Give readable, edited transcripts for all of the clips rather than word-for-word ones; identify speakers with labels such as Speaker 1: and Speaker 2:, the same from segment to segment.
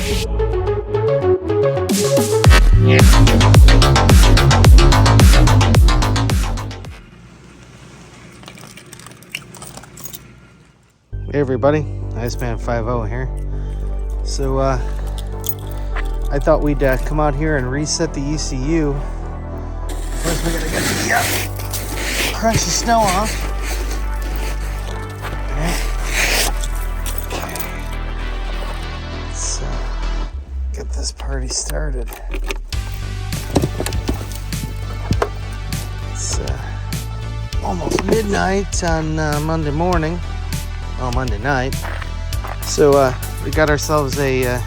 Speaker 1: Hey everybody, Iceman50 here. So I thought we'd come out here and reset the ECU. First we gotta get the crunch of snow off. Okay. Let's get this party started. It's almost midnight on Monday morning. Well, Monday night. So we got ourselves a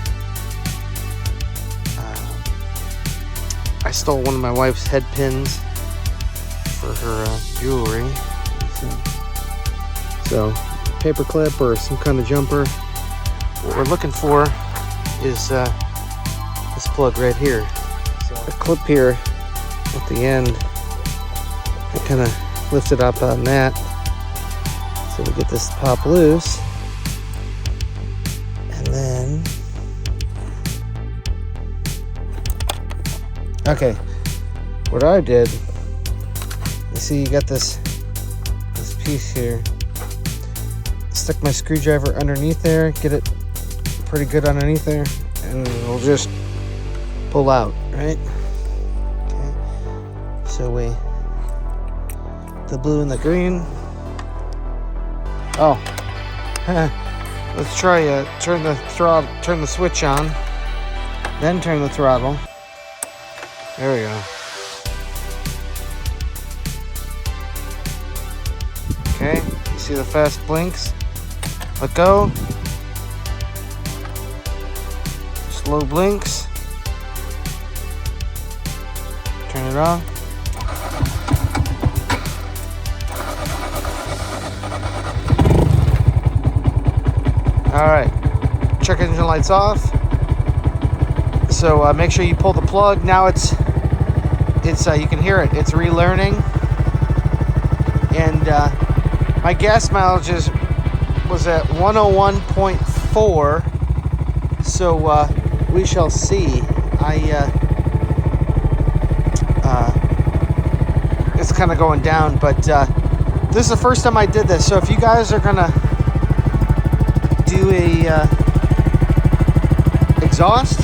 Speaker 1: I stole one of my wife's head pins for her jewelry. So paper clip or some kind of jumper. What we're looking for is this plug right here. So a clip here at the end. I kind of lift it up on that. So we get this to pop loose, and then okay, what I did, you see you got this piece here, stick my screwdriver underneath there, get it pretty good underneath there, and it'll just pull out, right? Okay, so the blue and the green. Oh, let's try turn the switch on, then turn the throttle. There we go. Okay, you see the fast blinks? Let go. Slow blinks. Turn it on. Alright, check engine lights off. So make sure you pull the plug. Now it's you can hear it, it's relearning. And my gas mileage was at 101.4. So we shall see. It's kind of going down, but this is the first time I did this. So if you guys are gonna do a exhaust,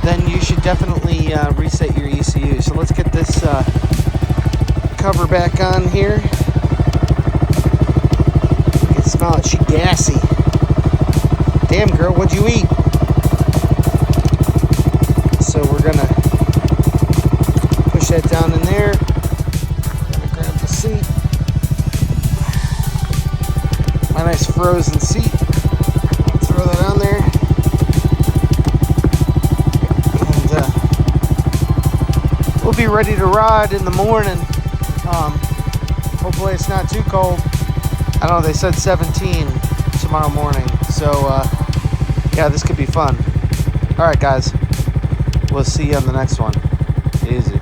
Speaker 1: then you should definitely reset your ECU. So let's get this cover back on here. I can smell it, she gassy. Damn girl, what'd you eat? So we're gonna push that down in there. Gonna grab the seat. My nice frozen seat. Throw that on there. And we'll be ready to ride in the morning. Hopefully it's not too cold. I don't know, they said 17 tomorrow morning. So yeah, this could be fun. Alright guys, we'll see you on the next one. Easy.